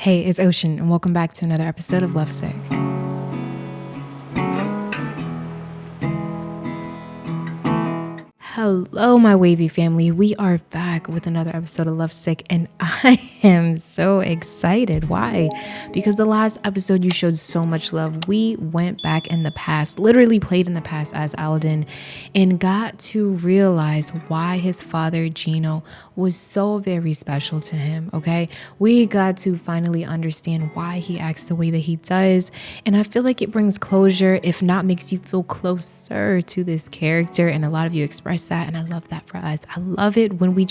Hey, it's Ocean, and welcome back to another episode of Lovesick. Hello, my wavy family. We are back with another episode of Lovesick, and I am so excited. Why? Because the last episode you showed so much love. We went back in the past, literally played in the past as Alden, and got to realize why his father, 𝘰𝘱𝘦𝘮, was so very special to him, okay? We got to finally understand why he acts the way that he does, and I feel like it brings closure, if not makes you feel closer to this character, and a lot of you express that, and I love that for us. I love it when we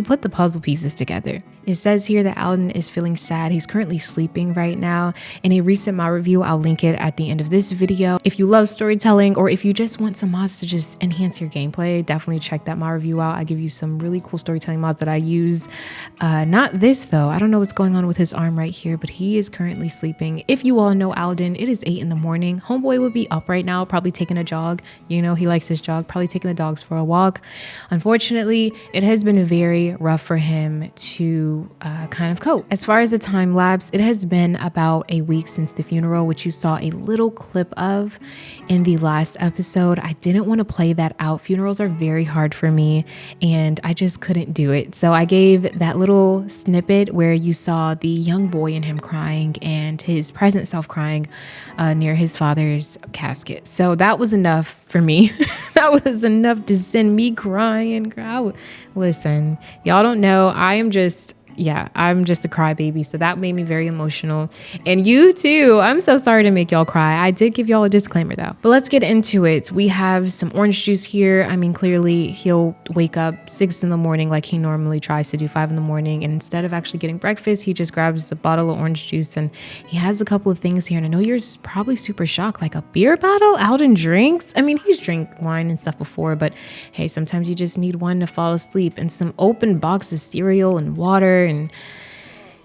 put the puzzle pieces together. It says here that Alden is feeling sad. He's currently sleeping right now. In a recent mod review, I'll link it at the end of this video. If you love storytelling or if you just want some mods to just enhance your gameplay, definitely check that mod review out. I give you some really cool storytelling mods that I use. Not this though. I don't know what's going on with his arm right here, but he is currently sleeping. If you all know Alden, it is 8 in the morning. Homeboy would be up right now, probably taking a jog. You know, he likes his jog, probably taking the dogs for a walk. Unfortunately, it has been very rough for him to kind of cope. As far as the time lapse, it has been about a week since the funeral, which you saw a little clip of in the last episode. I didn't want to play that out. Funerals are very hard for me and I just couldn't do it. So I gave that little snippet where you saw the young boy in him crying and his present self crying near his father's casket. So that was enough for me. That was enough to send me crying. Listen, y'all don't know, I'm just a crybaby, so that made me very emotional. And you too. I'm so sorry to make y'all cry. I did give y'all a disclaimer though. But let's get into it. We have some orange juice here. I mean, clearly he'll wake up 6 in the morning like he normally tries to do, 5 in the morning. And instead of actually getting breakfast, he just grabs a bottle of orange juice and he has a couple of things here. And I know you're probably super shocked, like a beer bottle Alden drinks. I mean, he's drank wine and stuff before, but hey, sometimes you just need one to fall asleep, and some open box of cereal and water. And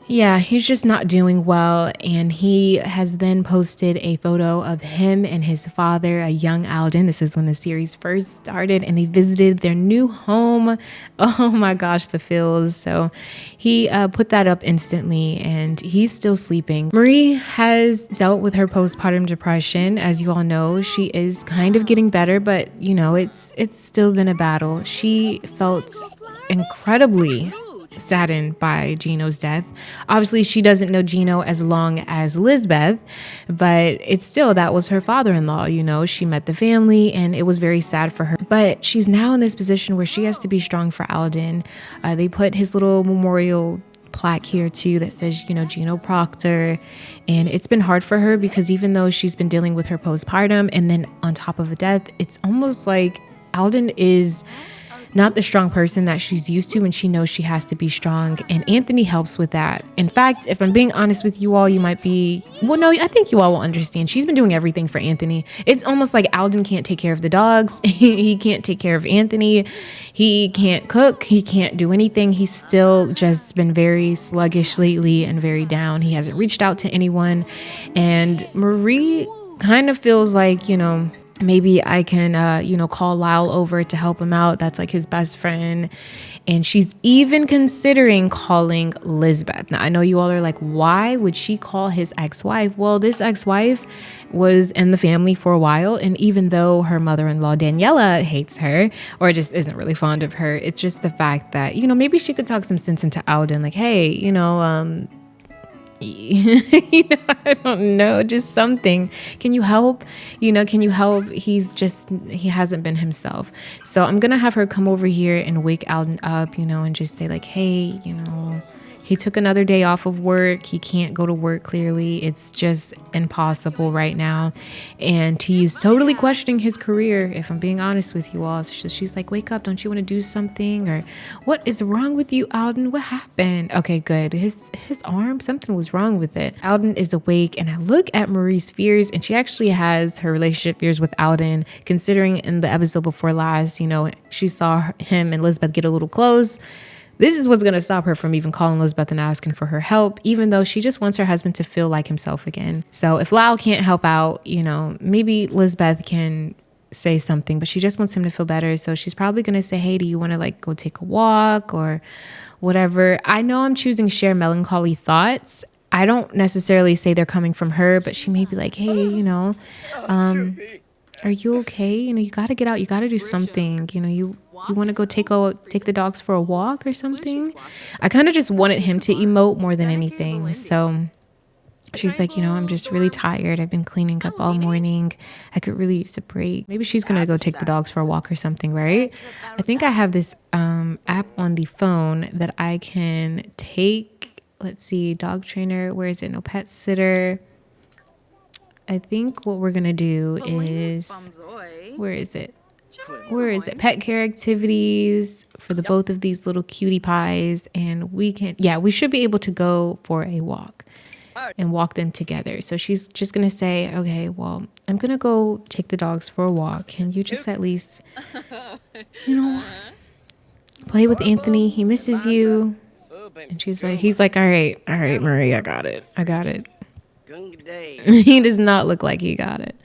yeah, he's just not doing well. And he has then posted a photo of him and his father, a young Alden. This is when the series first started and they visited their new home. Oh my gosh, the feels. So he put that up instantly and he's still sleeping. Marie has dealt with her postpartum depression. As you all know, she is kind of getting better, but you know, it's still been a battle. She felt incredibly saddened by 𝘰𝘱𝘦𝘮's death. Obviously, she doesn't know 𝘰𝘱𝘦 as long as Lizbeth, but it's still, that was her father-in-law, you know. She met the family and it was very sad for her. But she's now in this position where she has to be strong for Alden. They put his little memorial plaque here too that says, you know, 𝘰𝘱𝘦 Proctor. And it's been hard for her because even though she's been dealing with her postpartum and then on top of a death, it's almost like Alden is not the strong person that she's used to, and she knows she has to be strong, and Anthony helps with that. In fact, if I'm being honest with you all, you might be, well, no, I think you all will understand. She's been doing everything for Anthony. It's almost like Alden can't take care of the dogs. He can't take care of Anthony. He can't cook. He can't do anything. He's still just been very sluggish lately and very down. He hasn't reached out to anyone, and Marie kind of feels like, you know, maybe I can, call Lyle over to help him out. That's like his best friend. And she's even considering calling Lizbeth. Now, I know you all are like, why would she call his ex-wife? Well, this ex-wife was in the family for a while. And even though her mother-in-law, Daniela, hates her or just isn't really fond of her, it's just the fact that, you know, maybe she could talk some sense into Alden. Like, hey, you know, I don't know, just something. Can you help? Can you help? He hasn't been himself. So I'm gonna have her come over here and wake Alden up, and just say like, hey, he took another day off of work. He can't go to work, clearly. It's just impossible right now. And he's totally questioning his career, if I'm being honest with you all. So she's like, wake up. Don't you want to do something? Or what is wrong with you, Alden? What happened? Okay, good. His arm, something was wrong with it. Alden is awake, and I look at Marie's fears, and she actually has her relationship fears with Alden, considering in the episode before last, she saw him and Lizbeth get a little close. This is what's going to stop her from even calling Lizbeth and asking for her help, even though she just wants her husband to feel like himself again. So if Lyle can't help out, maybe Lizbeth can say something, but she just wants him to feel better. So she's probably going to say, hey, do you want to go take a walk or whatever? I know I'm choosing share melancholy thoughts. I don't necessarily say they're coming from her, but she may be like, hey, are you okay? You got to get out. You got to do something. You want to go take the dogs for a walk or something? I kind of just wanted him to emote more than anything. So she's like, I'm just really tired. I've been cleaning up all morning. I could really use a break. Maybe she's going to go take the dogs for a walk or something, right? I think I have this app on the phone that I can take. Let's see, dog trainer. Where is it? No, pet sitter. I think what we're going to do is, where is it? Pet care activities for the both of these little cutie pies. And we should be able to go for a walk and walk them together. So she's just going to say, okay, well, I'm going to go take the dogs for a walk. Can you just at least, play with Anthony? He misses you. And he's like, all right, Marie, I got it. He does not look like he got it.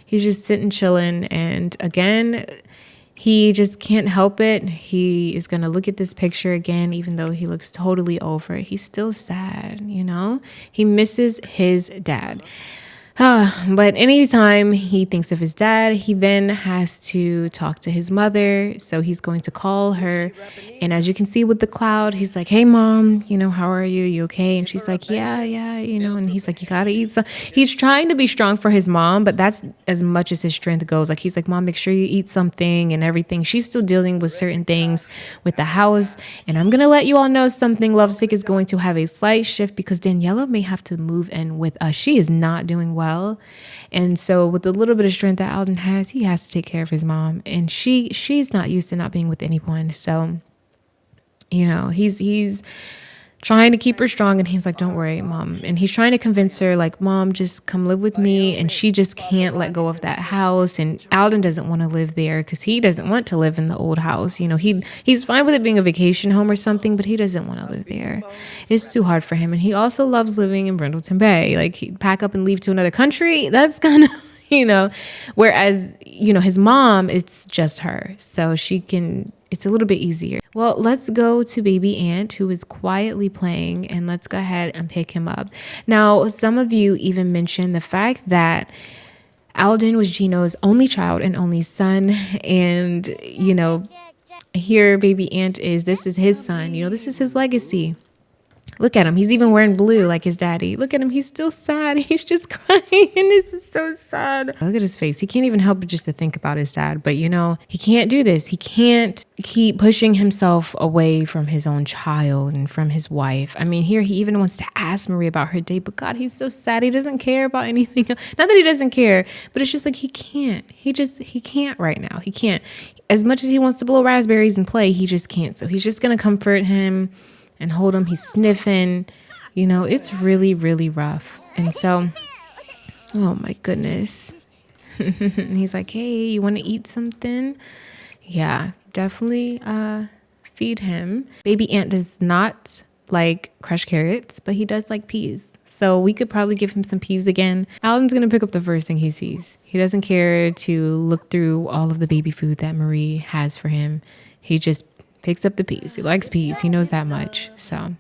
He's just sitting chilling, and again, he just can't help it. He is going to look at this picture again, even though he looks totally over it. He's still sad, He misses his dad. But anytime he thinks of his dad, he then has to talk to his mother. So he's going to call her. And as you can see with the cloud, he's like, hey, Mom, how are you? You okay? And she's like, yeah, and he's like, you got to eat some. He's trying to be strong for his mom, but that's as much as his strength goes. Like, he's like, Mom, make sure you eat something and everything. She's still dealing with certain things with the house. And I'm going to let you all know something. Lovesick is going to have a slight shift because Daniela may have to move in with us. She is not doing well. And so with the little bit of strength that Alden has, he has to take care of his mom, and she's not used to not being with anyone. So, he's trying to keep her strong, and he's like, don't worry, Mom. And he's trying to convince her, like, Mom, just come live with me. And she just can't let go of that house. And Alden doesn't want to live there because he doesn't want to live in the old house. He's fine with it being a vacation home or something, but he doesn't want to live there. It's too hard for him. And he also loves living in Brindleton Bay. Like, he'd pack up and leave to another country. That's kind of, whereas, his mom, it's just her. So it's a little bit easier. Well, let's go to baby Ant, who is quietly playing, and let's go ahead and pick him up. Now, some of you even mentioned the fact that Alden was Gino's only child and only son. And, here baby Ant this is his son. This is his legacy. Look at him. He's even wearing blue like his daddy. Look at him. He's still sad. He's just crying. And this is so sad. Look at his face. He can't even help but just to think about his dad. But, he can't do this. He can't keep pushing himself away from his own child and from his wife. I mean, here he even wants to ask Marie about her day. But God, he's so sad. He doesn't care about anything. Not that he doesn't care, but it's just like he can't. He can't right now. He can't. As much as he wants to blow raspberries and play, he just can't. So he's just going to comfort him and hold him. He's sniffing. It's really, really rough. And so, oh my goodness. He's like, hey, you want to eat something? Yeah, definitely feed him. Baby Ant does not like crushed carrots, but he does like peas. So we could probably give him some peas again. Alden's going to pick up the first thing he sees. He doesn't care to look through all of the baby food that Marie has for him. He just picks up the peas. He likes peas. He knows that much. So,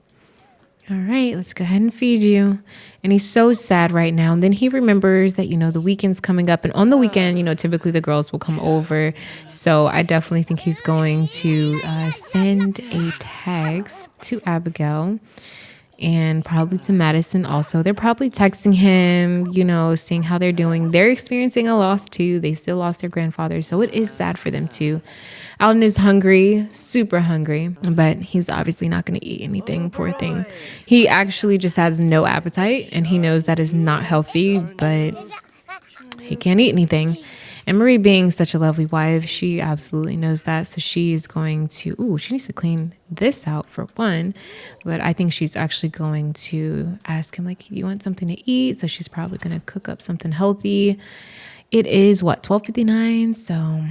all right, let's go ahead and feed you. And he's so sad right now. And then he remembers that, the weekend's coming up. And on the weekend, typically the girls will come over. So I definitely think he's going to send a text to Abigail and probably to Madison also. They're probably texting him, seeing how they're doing. They're experiencing a loss too. They still lost their grandfather. So it is sad for them too. Alden is hungry, super hungry, but he's obviously not going to eat anything, poor thing. He actually just has no appetite, and he knows that is not healthy, but he can't eat anything. And Marie, being such a lovely wife, she absolutely knows that. So she's going to, she needs to clean this out for one. But I think she's actually going to ask him, like, you want something to eat? So she's probably going to cook up something healthy. It is, 12:59, so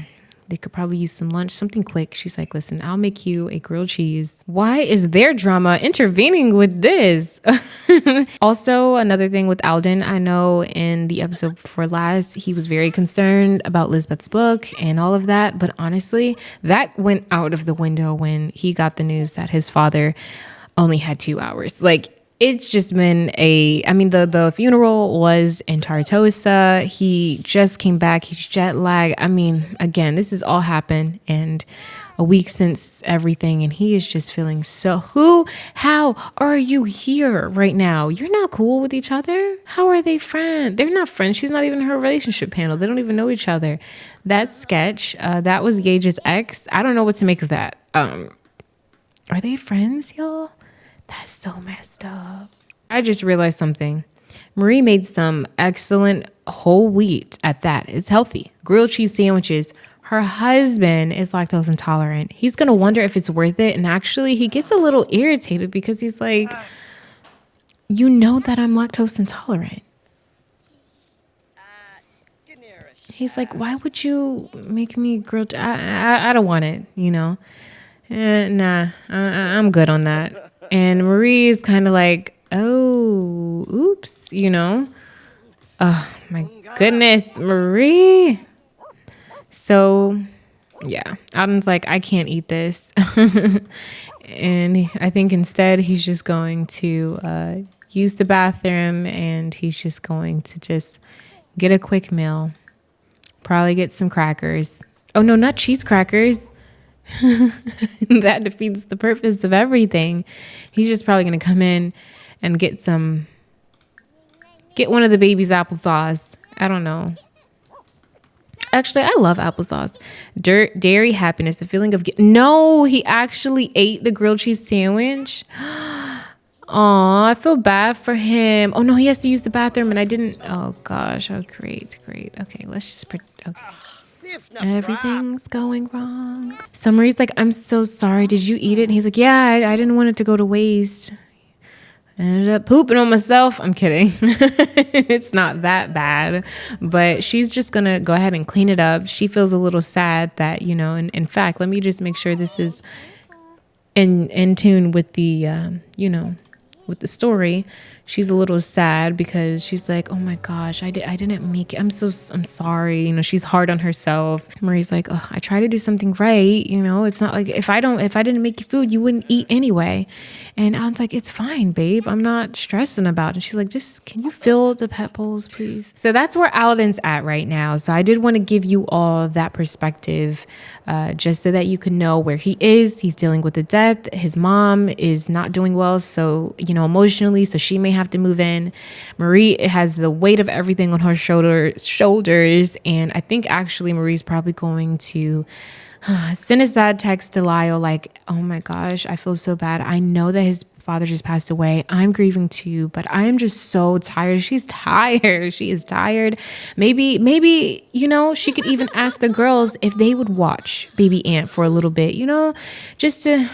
they could probably use some lunch, something quick. She's like, listen, I'll make you a grilled cheese. Why is their drama intervening with this? Also, another thing with Alden, I know in the episode before last, he was very concerned about Lizbeth's book and all of that. But honestly, that went out of the window when he got the news that his father only had 2 hours. Like, it's just been the funeral was in Tartosa. He just came back. He's jet lagged. I mean, again, this has all happened and a week since everything, and he is just feeling how are you here right now? You're not cool with each other. How are they friends? They're not friends. She's not even in her relationship panel. They don't even know each other. That's sketch. That was Gage's ex. I don't know what to make of that. Are they friends, y'all? That's so messed up. I just realized something. Marie made some excellent whole wheat at that. It's healthy. Grilled cheese sandwiches. Her husband is lactose intolerant. He's going to wonder if it's worth it. And actually, he gets a little irritated because he's like, you know that I'm lactose intolerant. He's like, why would you make me grilled? I don't want it, you know? Nah, I'm good on that. And Marie is kind of like, oh, oops, you know? Oh, my goodness, Marie. So, yeah, Alden's like, I can't eat this. And I think instead he's just going to use the bathroom, and he's just going to just get a quick meal. Probably get some crackers. Oh, no, not cheese crackers. That defeats the purpose of everything. He's just probably going to come in and get one of the baby's applesauce. I don't know. Actually, I love applesauce. Dairy happiness, the feeling of... No, he actually ate the grilled cheese sandwich. Oh, I feel bad for him. Oh, no, he has to use the bathroom, and I didn't... Oh, gosh. Oh, great. Okay, let's just... Okay. Everything's going wrong. Summary's like, I'm so sorry. Did you eat it? And he's like, yeah, I didn't want it to go to waste. I ended up pooping on myself. I'm kidding. It's not that bad, but she's just going to go ahead and clean it up. She feels a little sad that, you know, and in fact, let me just make sure this is in tune with the, you know, with the story. She's a little sad because she's like, oh my gosh, I didn't make it. I'm sorry. You know, she's hard on herself. Marie's like, oh, I try to do something right. You know, it's not like if I didn't make you food, you wouldn't eat anyway. And Alan's like, it's fine, babe. I'm not stressing about it. And she's like, just, can you fill the pet bowls, please? So that's where Alden's at right now. So I did want to give you all that perspective, just so that you can know where he is. He's dealing with the death. His mom is not doing well. So, you know, emotionally, so she may have to move in. Marie has the weight of everything on her shoulders, and I think actually Marie's probably going to send a sad text to Lyle like, oh my gosh, I feel so bad. I know that his father just passed away. I'm grieving too, but I am just so tired. She's tired. She is tired. Maybe, you know, she could even ask the girls if they would watch Baby Ant for a little bit, you know, just to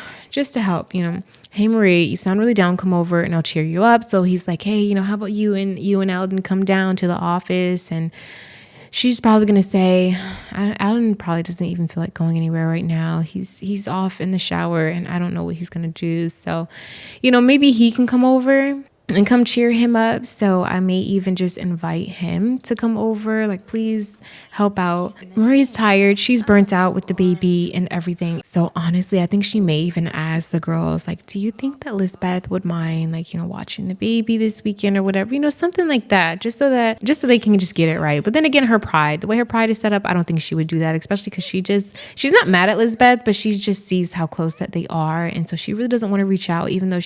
help, you know. Hey, Marie, you sound really down. Come over and I'll cheer you up. So he's like, hey, you know, how about you and Alden come down to the office? And she's probably going to say, Alden probably doesn't even feel like going anywhere right now. He's off in the shower and I don't know what he's going to do. So, you know, maybe he can come over and come cheer him up. So I may even just invite him to come over. Like, please help out. Marie's tired. She's burnt out with the baby and everything. So honestly, I think she may even ask the girls, like, do you think that Lizbeth would mind, like, you know, watching the baby this weekend or whatever, you know, something like that, just so they can just get it right. But then again, the way her pride is set up, I don't think she would do that, especially because she's not mad at Lizbeth, but she just sees how close that they are. And so she really doesn't want to reach out, even though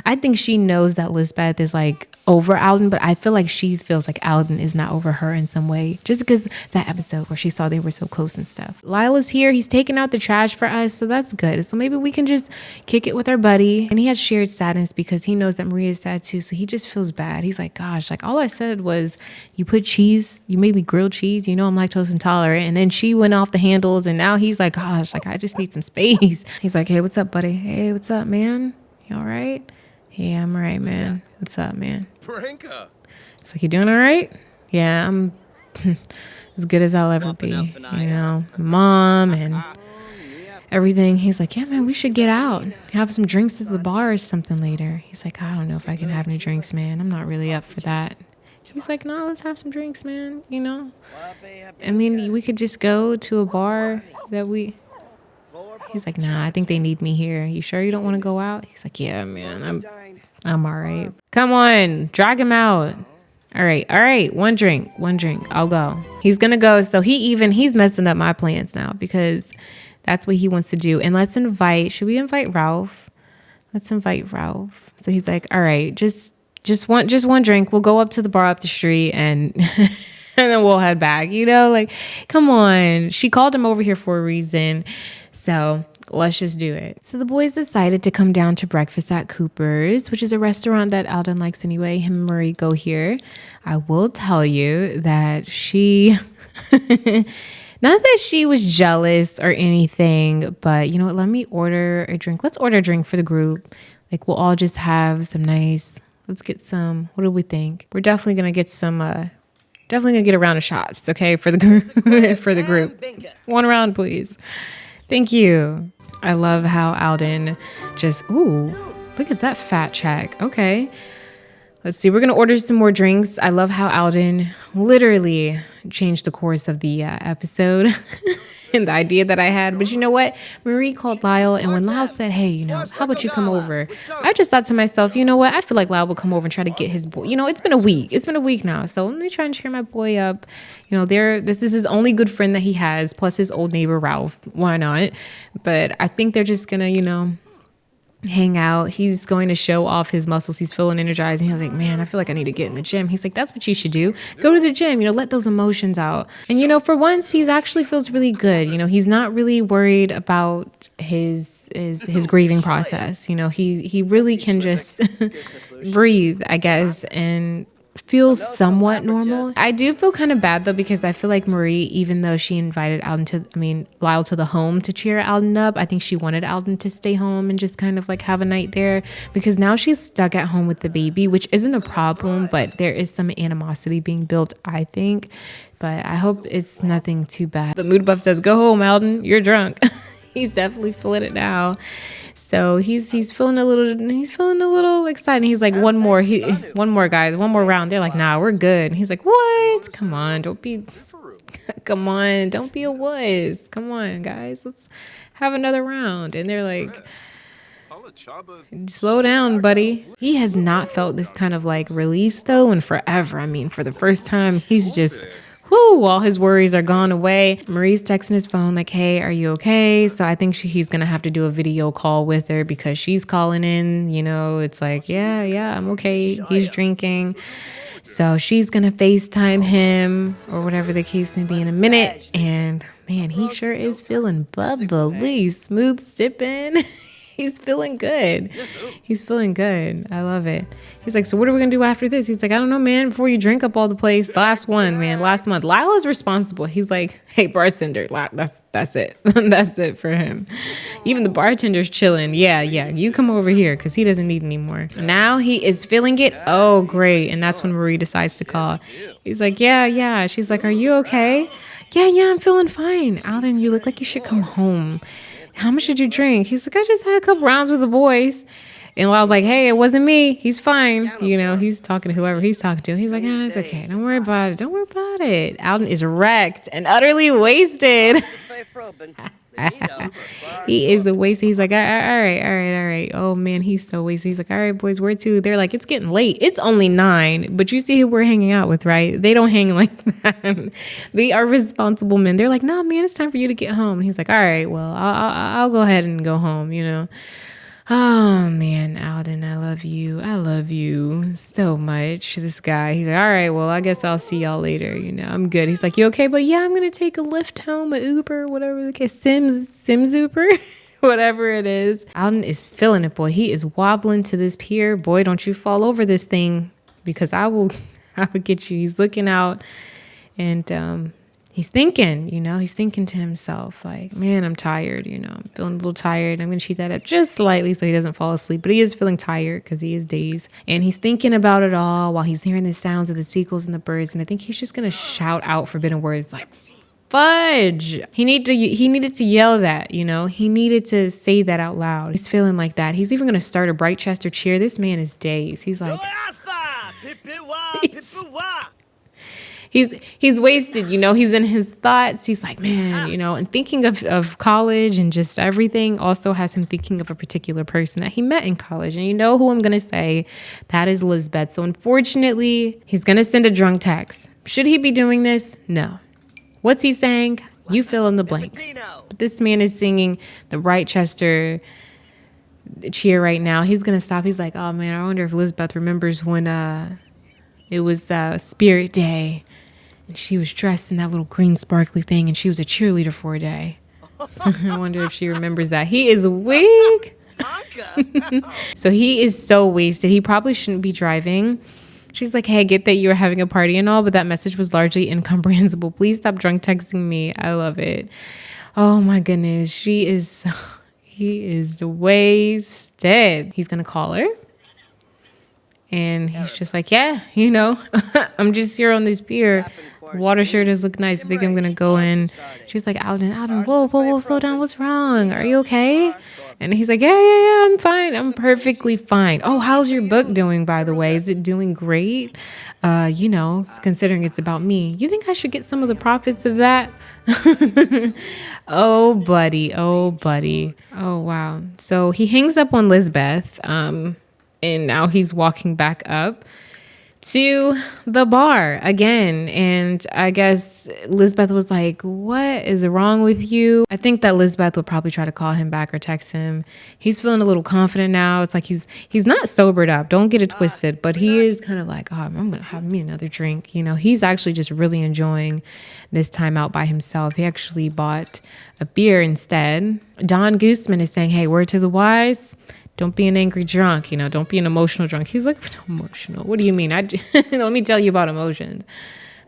I think she knows that Lizbeth is like over Alden, but I feel like she feels like Alden is not over her in some way, just because that episode where she saw they were so close and stuff. Lyle is here. He's taking out the trash for us, so that's good. So maybe we can just kick it with our buddy. And he has shared sadness because he knows that Maria is sad too, so he just feels bad. He's like, gosh, like all I said was you put cheese, you made me grilled cheese, you know I'm lactose intolerant, and then she went off the handles, and now he's like, gosh, like I just need some space. He's like, hey, what's up, buddy? Hey, what's up, man? You all right? Yeah, I'm all right, man. What's up, man? Brinka. It's like, you doing all right? Yeah, I'm as good as I'll ever be. You know, mom and everything. He's like, yeah, man, we should get out. Have some drinks at the bar or something later. He's like, I don't know if I can have any drinks, man. I'm not really up for that. He's like, no, let's have some drinks, man. You know? I mean, we could just go to a bar that we... He's like, nah, I think they need me here. You sure you don't want to go out? He's like, yeah, man, I'm all right. Come on, drag him out. All right. One drink. I'll go. He's gonna go. So he's messing up my plans now because that's what he wants to do. And should we invite Ralph? Let's invite Ralph. So he's like, all right, just one drink. We'll go up to the bar up the street and and then we'll head back. Like, come on. She called him over here for a reason. So let's just do it. So the boys decided to come down to breakfast at Cooper's, which is a restaurant that Alden likes anyway. Him and Marie go here. I will tell you that she, not that she was jealous or anything, but you know what? Let me order a drink. Let's order a drink for the group. Like we'll all just have some nice, let's get some, what do we think? We're definitely going to get some, definitely going to get a round of shots, okay, for the group. For the group. One round, please. Thank you. I love how Alden just, ooh, look at that fat check. Okay. Let's see. We're going to order some more drinks. I love how Alden literally changed the course of the episode and the idea that I had. But you know what? Marie called Lyle. And when Lyle said, hey, how about you come over? I just thought to myself, you know what? I feel like Lyle will come over and try to get his boy. It's been a week. It's been a week now. So let me try and cheer my boy up. This is his only good friend that he has, plus his old neighbor, Ralph. Why not? But I think they're just going to, hang out. He's going to show off his muscles. He's feeling energized. And he's like, man, I feel like I need to get in the gym. He's like, that's what you should do. Go to the gym, let those emotions out. And, for once, he's actually feels really good. He's not really worried about his grieving process. He really can just breathe, I guess, and feel somewhat normal. I do feel kind of bad though, because I feel like Marie, even though she invited Lyle to the home to cheer Alden up, I think she wanted Alden to stay home and just kind of like have a night there, because now she's stuck at home with the baby, which isn't a problem, but there is some animosity being built, I think. But I hope it's nothing too bad. The mood buff says, go home, Alden, you're drunk. He's definitely feeling it now. So he's feeling a little excited. He's like, one more guys, one more round. They're like, nah, we're good. And he's like, what? Come on, don't be a wuss. Come on, guys, let's have another round. And they're like, slow down, buddy. He has not felt this kind of like release though in forever. For the first time, he's just, all his worries are gone away. Marie's texting his phone like, hey, are you okay? So I think he's going to have to do a video call with her, because she's calling in, it's like, yeah, I'm okay. He's drinking. So she's going to FaceTime him or whatever the case may be in a minute. And man, he sure is feeling bubbly, smooth sipping. He's feeling good. I love it. He's like, so what are we going to do after this? He's like, I don't know, man. Before you drink up all the place. Last month. Lyle is responsible. He's like, hey, bartender. That's it. That's it for him. Even the bartender's chilling. Yeah. You come over here, because he doesn't need any more. Now he is feeling it. Oh, great. And that's when Marie decides to call. He's like, yeah. She's like, are you okay? Yeah, I'm feeling fine. Alden, you look like you should come home. How much did you drink? He's like, I just had a couple rounds with the boys. And I was like, hey, it wasn't me. He's fine. He's talking to whoever he's talking to. He's like, it's okay. Don't worry about it. Alden is wrecked and utterly wasted. He is a wasted. He's like, all right. Oh man, he's so wasted. He's like, all right, boys, where to? They're like, it's getting late. It's only 9, but you see who we're hanging out with, right? They don't hang like that. They are responsible men. They're like, nah, man, it's time for you to get home. And he's like, all right, well, I'll go ahead and go home, Oh man, Alden, I love you so much. This guy, he's like, all right, well, I guess I'll see y'all later. I'm good. He's like, you okay? But yeah, I'm gonna take a Lyft home, a Uber, whatever the case, Sims Uber, whatever it is. Alden is feeling it, boy. He is wobbling to this pier. Boy, don't you fall over this thing, because I will get you. He's looking out, and he's thinking, he's thinking to himself like, man, I'm tired, I'm feeling a little tired. I'm going to cheat that up just slightly so he doesn't fall asleep. But he is feeling tired because he is dazed. And he's thinking about it all while he's hearing the sounds of the seagulls and the birds. And I think he's just going to shout out forbidden words like, fudge. He needed to yell that, He needed to say that out loud. He's feeling like that. He's even going to start a Bright Chester cheer. This man is dazed. He's like... he's wasted, he's in his thoughts. He's like, man, and thinking of college and just everything also has him thinking of a particular person that he met in college. And you know who I'm going to say? That is Lizbeth. So unfortunately, he's going to send a drunk text. Should he be doing this? No. What's he saying? You fill in the blanks. But this man is singing the Rochester cheer right now. He's going to stop. He's like, oh man, I wonder if Lizbeth remembers when it was Spirit Day. And she was dressed in that little green sparkly thing, and she was a cheerleader for a day. I wonder if she remembers that. He is weak. So he is so wasted. He probably shouldn't be driving. She's like, hey, I get that you were having a party and all, but that message was largely incomprehensible. Please stop drunk texting me. I love it. Oh my goodness. He is wasted. He's going to call her. And he's just like, yeah, I'm just here on this pier. Water sure does look nice. I think I'm going to go in. She's like, Alden, whoa, slow down. What's wrong? Are you okay? And he's like, yeah, I'm fine. I'm perfectly fine. Oh, how's your book doing, by the way? Is it doing great? Considering it's about me. You think I should get some of the profits of that? Oh, buddy. Oh, wow. So he hangs up on Lizbeth. And now he's walking back up to the bar again. And I guess Lizbeth was like, what is wrong with you? I think that Lizbeth would probably try to call him back or text him. He's feeling a little confident now. It's like he's not sobered up. Don't get it twisted. But he is kind of like, oh, I'm going to have me another drink. He's actually just really enjoying this time out by himself. He actually bought a beer instead. Don Gooseman is saying, hey, word to the wise. Don't be an angry drunk, don't be an emotional drunk. He's like, emotional? What do you mean? Let me tell you about emotions.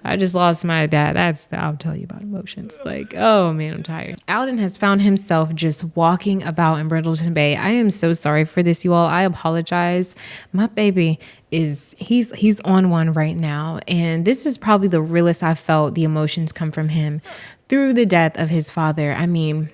I just lost my dad. I'll tell you about emotions. Like, oh man, I'm tired. Alden has found himself just walking about in Brindleton Bay. I am so sorry for this, you all. I apologize. My baby he's on one right now. And this is probably the realest I've felt the emotions come from him through the death of his father. I mean,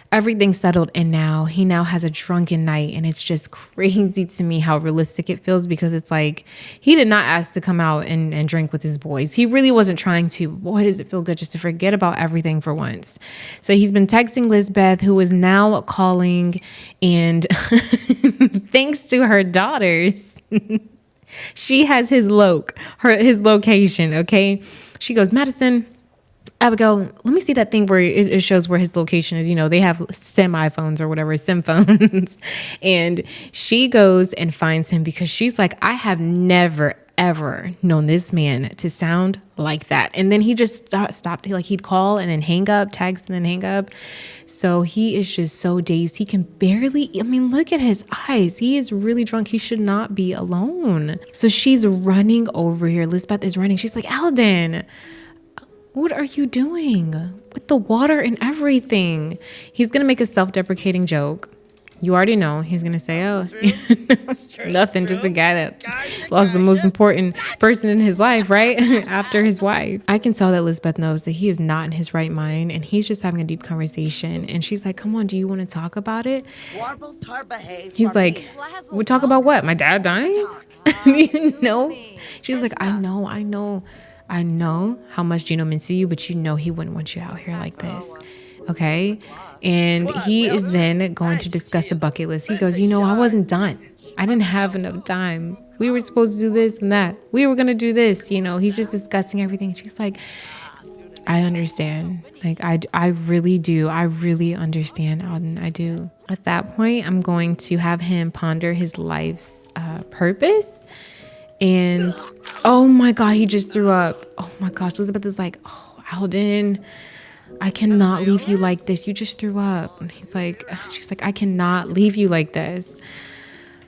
everything's settled and now he has a drunken night, and it's just crazy to me how realistic it feels, because it's like he did not ask to come out and drink with his boys. He really wasn't trying to. Boy, does it feel good just to forget about everything for once. So he's been texting Lizbeth, who is now calling, and thanks to her daughters, she has his location. Okay, she goes, Madison, Abigail, let me see that thing where it shows where his location is. They have semi-phones or whatever, sim phones. And she goes and finds him because she's like, I have never, ever known this man to sound like that. And then he just stopped. He'd call and then hang up, text and then hang up. So he is just so dazed. He can barely, look at his eyes. He is really drunk. He should not be alone. So she's running over here. Lizbeth is running. She's like, Alden, what are you doing with the water and everything? He's going to make a self-deprecating joke. You already know. He's going to say, oh, nothing, just a guy that lost the most important person in his life, right? After his wife. I can tell that Lizbeth knows that he is not in his right mind, and he's just having a deep conversation. And she's like, come on, do you want to talk about it? He's like, we talk about what? My dad dying? She's like, I know how much Gino means to you, but he wouldn't want you out here like this. Okay? And he is then going to discuss a bucket list. He goes, I wasn't done. I didn't have enough time. We were supposed to do this and that. We were going to do this. He's just discussing everything. She's like, I understand. Like, I really do. I really understand, Alden. I do. At that point, I'm going to have him ponder his life's purpose. And oh my God, he just threw up. Oh my gosh, Lizbeth is like, oh, Alden, I cannot leave you like this. You just threw up. And she's like, I cannot leave you like this.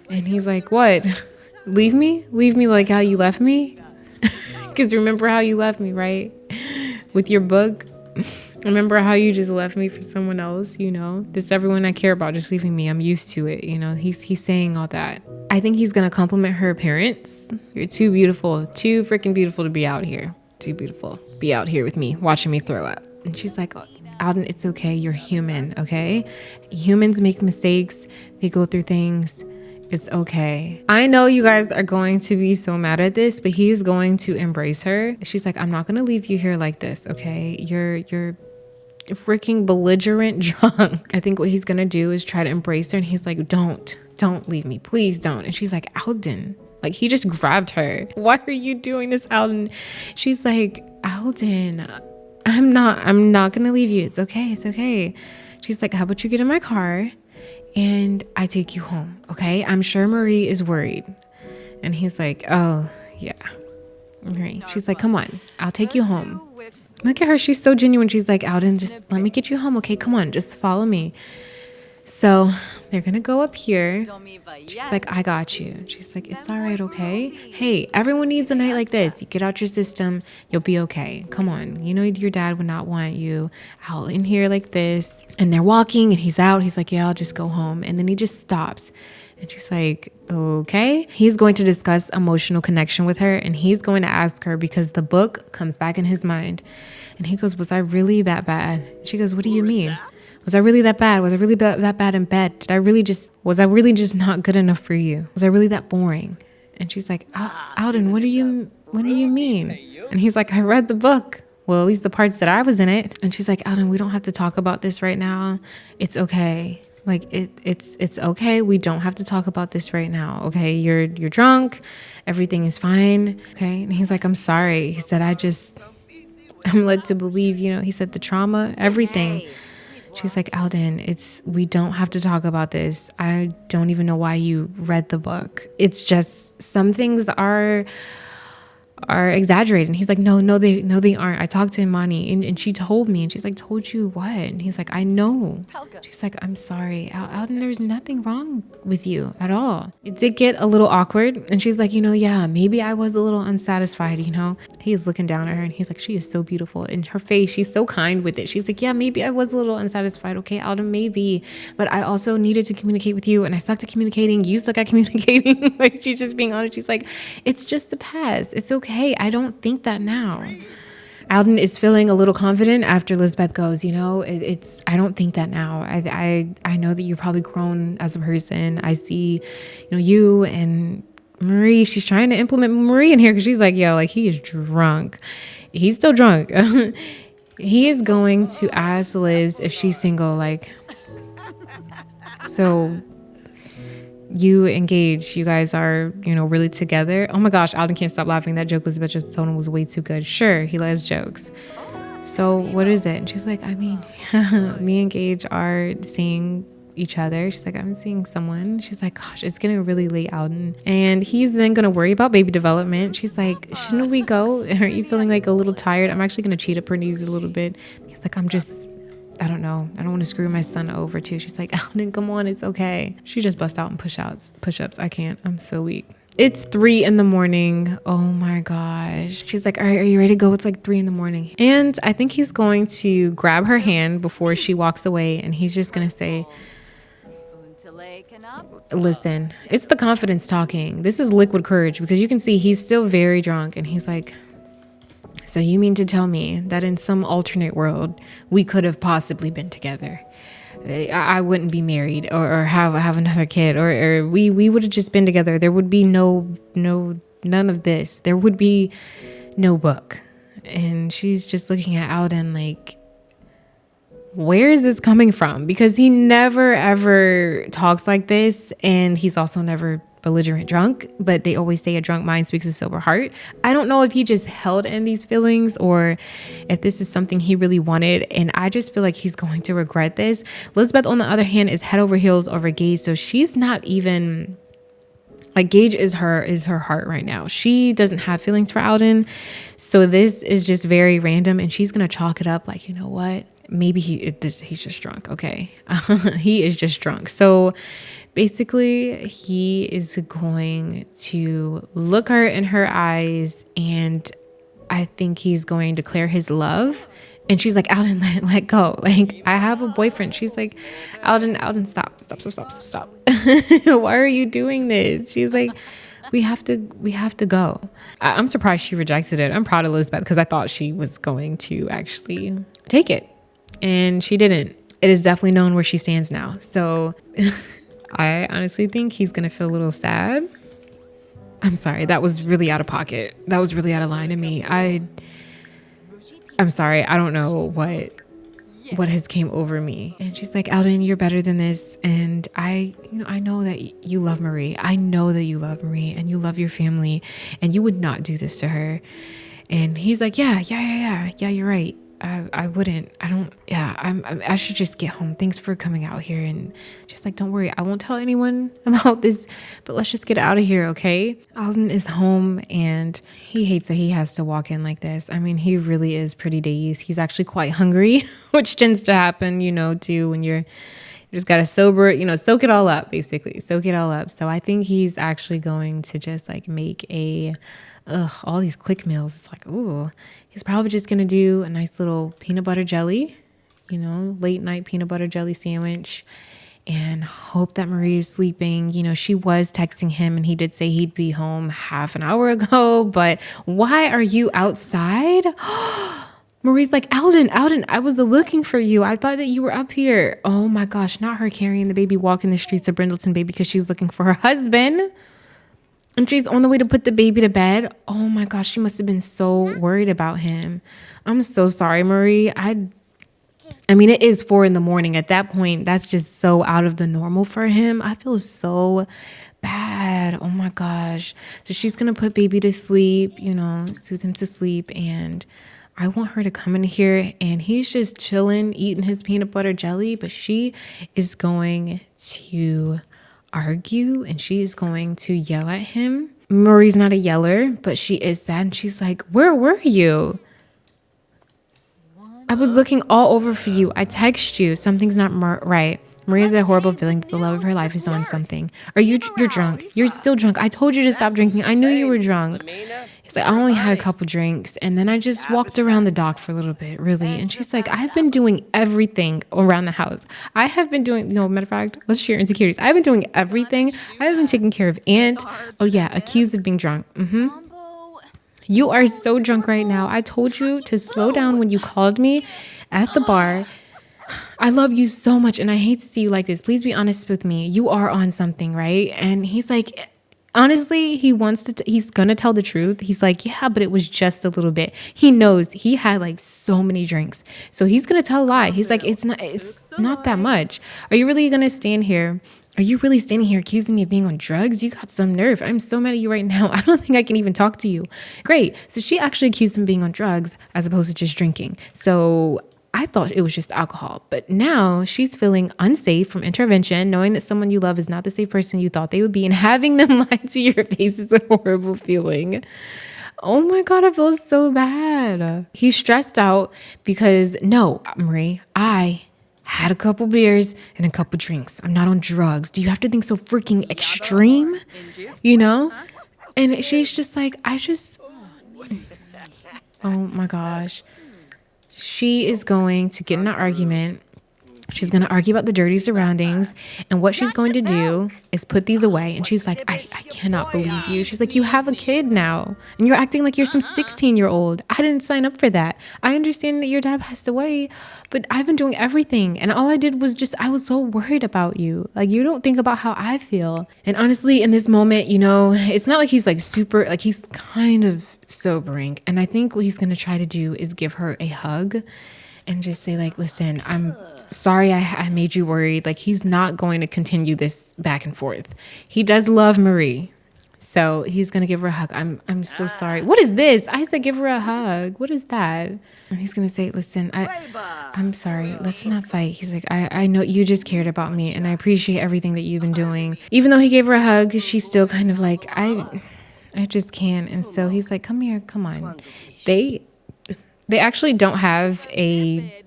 And he's like, what? Leave me? Leave me like how you left me? Because remember how you left me, right? With your book. Remember how you just left me for someone else, just everyone I care about just leaving me. I'm used to it. He's saying all that. I think he's going to compliment her appearance. You're too beautiful, too freaking beautiful to be out here. Too beautiful. Be out here with me, watching me throw up. And she's like, oh, Alden, it's okay. You're human. Okay. Humans make mistakes. They go through things. It's okay. I know you guys are going to be so mad at this, but he's going to embrace her. She's like, I'm not going to leave you here like this, okay? You're freaking belligerent drunk. I think what he's going to do is try to embrace her, and he's like, don't leave me. Please don't. And she's like, Alden. Like, he just grabbed her. Why are you doing this, Alden? She's like, Alden, I'm not going to leave you. It's okay. It's okay. She's like, how about you get in my car and I take you home, okay? I'm sure Marie is worried. And he's like, oh, yeah. All right. She's like, come on, I'll take you home. Look at her. She's so genuine. She's like, Alden, just let me get you home, okay? Come on, just follow me. So they're going to go up here. She's like, I got you. She's like, it's all right, okay? Hey, everyone needs a night like this. You get out your system, you'll be okay. Come on. You know your dad would not want you out in here like this. And they're walking and he's out. He's like, yeah, I'll just go home. And then he just stops. And she's like, okay. He's going to discuss emotional connection with her. And he's going to ask her because the book comes back in his mind. And he goes, was I really that bad? She goes, what do you mean? Was I really that bad? Was I really that bad in bed? Was I really just not good enough for you? Was I really that boring? And she's like, Alden, what do you mean? And he's like, I read the book. Well, at least the parts that I was in it. And she's like, Alden, we don't have to talk about this right now. It's okay. Like it's okay. We don't have to talk about this right now. Okay. You're drunk. Everything is fine. Okay. And he's like, I'm sorry. He said, I'm led to believe, he said the trauma, everything. She's like, Alden, we don't have to talk about this. I don't even know why you read the book. It's just some things are exaggerated. And he's like, no, they aren't. I talked to Imani and she told me, and she's like, told you what? And he's like, I know. She's like, I'm sorry, Alden, there's nothing wrong with you at all. It did get a little awkward. And she's like, yeah, maybe I was a little unsatisfied, He's looking down at her and he's like, she is so beautiful. In her face, she's so kind with it. She's like, yeah, maybe I was a little unsatisfied. Okay, Alden, maybe. But I also needed to communicate with you and I sucked at communicating. You suck at communicating. Like, she's just being honest. She's like, it's just the past. It's okay. I don't think that now. Alden is feeling a little confident after Lizbeth goes, I don't think that now. I know that you're probably grown as a person. I see, you and Marie. She's trying to implement Marie in here because she's like, he is drunk. He's still drunk. He is going to ask Liz if she's single. So you engage, you guys are, really together. Oh my gosh, Alden can't stop laughing. That joke Lizbeth just told him was way too good. Sure, he loves jokes. So what is it? And she's like, me and Gage are seeing each other. She's like, I'm seeing someone. She's like, gosh, it's getting really late, Alden. And he's then going to worry about baby development. She's like, shouldn't we go? Aren't you feeling like a little tired? I'm actually going to cheat up her knees a little bit. He's like, I don't know. I don't want to screw my son over too. She's like, Alden, come on. It's okay. She just bust out in push-ups. I can't. I'm so weak. It's 3 a.m. Oh my gosh. She's like, all right, are you ready to go? It's like 3 a.m. And I think he's going to grab her hand before she walks away. And he's just going to say, listen, it's the confidence talking. This is liquid courage, because you can see he's still very drunk. And he's like, so you mean to tell me that in some alternate world, we could have possibly been together? I wouldn't be married or have another kid, or we would have just been together. There would be none of this. There would be no book. And she's just looking at Alden like, where is this coming from? Because he never ever talks like this, and he's also never belligerent drunk, but they always say a drunk mind speaks a sober heart. I don't know if he just held in these feelings or if this is something he really wanted, and I just feel like he's going to regret this. Lizbeth, on the other hand, is head over heels over Gage, so she's not even like, Gage is her heart right now. She doesn't have feelings for Alden, so this is just very random, and she's gonna chalk it up like, you know what, maybe he's just drunk. Okay. He is just drunk. So basically, he is going to look her in her eyes, and I think he's going to declare his love. And she's like, Alden, let go. Like, I have a boyfriend. She's like, Alden, stop. Why are you doing this? She's like, we have to go. I'm surprised she rejected it. I'm proud of Lizbeth, because I thought she was going to actually take it, and she didn't. It is definitely known where she stands now. So I honestly think he's gonna feel a little sad. I'm sorry, that was really out of pocket. That was really out of line to me. I'm sorry, I don't know what has came over me. And she's like, Alden, you're better than this. And I know that you love Marie. I know that you love Marie and you love your family and you would not do this to her. And he's like, yeah, you're right. I wouldn't. I should just get home. Thanks for coming out here. And just like, don't worry, I won't tell anyone about this, but let's just get out of here, okay? Alden is home and he hates that he has to walk in like this. I mean, he really is pretty dazed. He's actually quite hungry, which tends to happen, too, when you just got to soak it all up, basically. Soak it all up. So I think he's actually going to just like make all these quick meals. It's like, ooh, he's probably just going to do a nice little peanut butter jelly, late night peanut butter jelly sandwich and hope that Marie is sleeping. She was texting him and he did say he'd be home half an hour ago, but why are you outside? Marie's like, Alden, I was looking for you. I thought that you were up here. Oh my gosh, not her carrying the baby walking the streets of Brindleton Bay because she's looking for her husband. And she's on the way to put the baby to bed. Oh my gosh, she must have been so worried about him. I'm so sorry, Marie. I mean, it is 4 a.m. At that point, that's just so out of the normal for him. I feel so bad. Oh my gosh. So she's going to put baby to sleep, soothe him to sleep. And I want her to come in here and he's just chilling, eating his peanut butter jelly. But she is going to argue and she is going to yell at him. Marie's not a yeller, but she is sad. And she's like, where were you? I was looking all over for you. I text you. Something's not right. Marie has a horrible feeling that the love of her life is on something. You're drunk. You're still drunk. I told you to stop drinking. I knew you were drunk. He's like, I only had a couple drinks. And then I just walked around the dock for a little bit, really. And she's like, I've been doing everything around the house. I have been doing, matter of fact, let's share insecurities. I've been doing everything. I've been taking care of Aunt. Oh yeah, accused of being drunk. You are so drunk right now. I told you to slow down when you called me at the bar. I love you so much and I hate to see you like this. Please be honest with me. You are on something, right? And he's like, honestly, he's gonna tell the truth. He's like, yeah, but it was just a little bit. He knows he had like so many drinks. So he's gonna tell a lie. He's like, it's not that much. Are you really gonna stand here? Are you really standing here accusing me of being on drugs? You got some nerve. I'm so mad at you right now. I don't think I can even talk to you. Great. So she actually accused him of being on drugs as opposed to just drinking. So I thought it was just alcohol, but now she's feeling unsafe from intervention, knowing that someone you love is not the safe person you thought they would be, and having them lie to your face is a horrible feeling. Oh my God, I feel so bad. He's stressed out because, no, Marie, I had a couple beers and a couple drinks. I'm not on drugs. Do you have to think so freaking extreme? And she's just like, oh my gosh. She is going to get in an argument. She's going to argue about the dirty surroundings. And what she's going to do is put these away. And she's like, I cannot believe you. She's like, you have a kid now. And you're acting like you're some 16-year-old. I didn't sign up for that. I understand that your dad passed away, but I've been doing everything. And all I did was I was so worried about you. Like, you don't think about how I feel. And honestly, in this moment, it's not like he's like super, like he's kind of sobering. And I think what he's going to try to do is give her a hug and just say like, listen, I'm sorry I made you worried. Like, he's not going to continue this back and forth. He does love Marie. So he's going to give her a hug. I'm so sorry. What is this? I said give her a hug. What is that? And he's going to say, listen, I'm sorry. Let's not fight. He's like, I know you just cared about me and I appreciate everything that you've been doing. Even though he gave her a hug, she's still kind of like, I just can't. And so he's like, come here, come on. They actually don't have a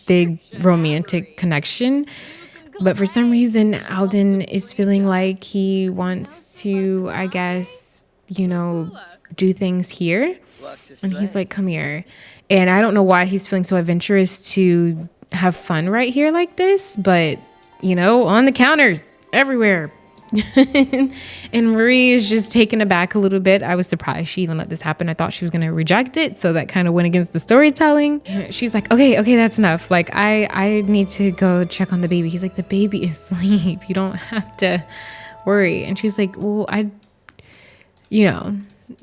big romantic connection, but for some reason, Alden is feeling like he wants to, I guess, do things here. And he's like, come here. And I don't know why he's feeling so adventurous to have fun right here like this, but, on the counters, everywhere. And Marie is just taken aback a little bit. I was surprised she even let this happen. I thought she was going to reject it. So that kind of went against the storytelling. She's like, okay, that's enough. Like, I need to go check on the baby. He's like, the baby is asleep. You don't have to worry. And she's like, well,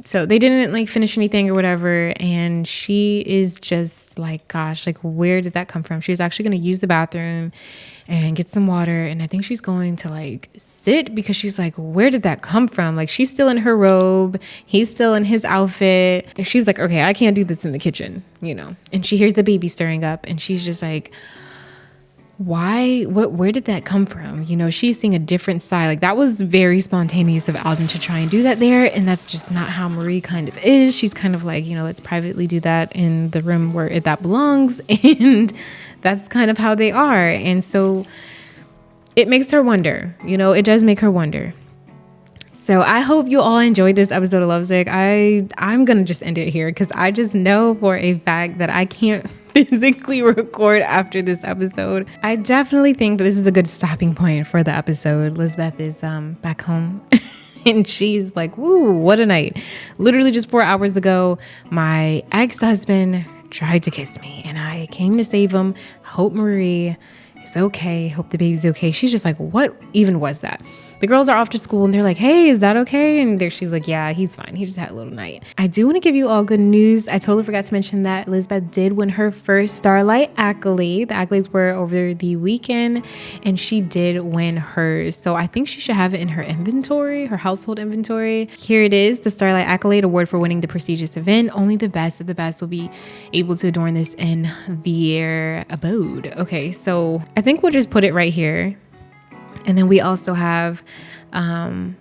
so they didn't like finish anything or whatever. And she is just like, gosh, like, where did that come from? She was actually going to use the bathroom and get some water. And I think she's going to like sit because she's like, where did that come from? Like, she's still in her robe. He's still in his outfit. And she was like, okay, I can't do this in the kitchen, And she hears the baby stirring up and she's just like, where did that come from? She's seeing a different side. Like, that was very spontaneous of Alden to try and do that there. And that's just not how Marie kind of is. She's kind of like, let's privately do that in the room where that belongs. And that's kind of how they are. And so it makes her wonder, it does make her wonder. So I hope you all enjoyed this episode of Lovesick. I'm going to just end it here because I just know for a fact that I can't physically record after this episode. I definitely think that this is a good stopping point for the episode. Lizbeth is back home and she's like, woo, what a night. Literally just 4 hours ago, my ex-husband tried to kiss me and I came to save him. Hope Marie is okay. Hope the baby's okay. She's just like, what even was that? The girls are off to school and they're like, hey, is that okay? And she's like, yeah, he's fine. He just had a little night. I do want to give you all good news. I totally forgot to mention that Lizbeth did win her first Starlight accolade. The accolades were over the weekend and she did win hers. So I think she should have it in her inventory, her household inventory. Here it is, the Starlight Accolade Award for winning the prestigious event. Only the best of the best will be able to adorn this in their abode. Okay, so I think we'll just put it right here. And then we also have,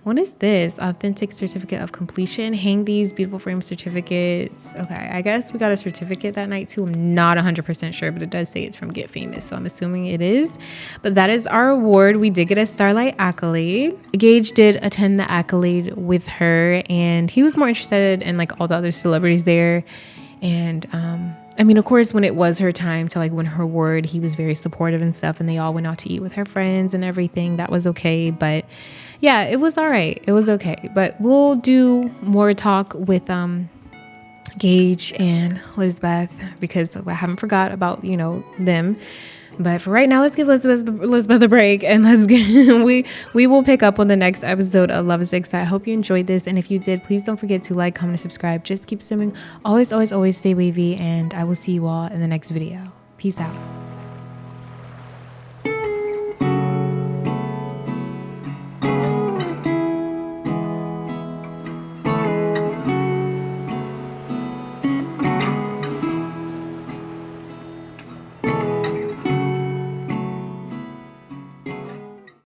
what is this? Authentic certificate of completion. Hang these beautiful frame certificates. Okay, I guess we got a certificate that night too. I'm not 100% sure, but it does say it's from Get Famous. So I'm assuming it is. But that is our award. We did get a Starlight accolade. Gage did attend the accolade with her and he was more interested in like all the other celebrities there. And, I mean, of course, when it was her time to like win her award, he was very supportive and stuff. And they all went out to eat with her friends and everything. That was okay. But yeah, it was all right. It was okay. But we'll do more talk with Gage and Lizbeth because I haven't forgot about, them. But for right now, let's give Lizbeth a break and we will pick up on the next episode of Lovesick. So I hope you enjoyed this. And if you did, please don't forget to like, comment, and subscribe. Just keep swimming. Always, always, always stay wavy. And I will see you all in the next video. Peace out.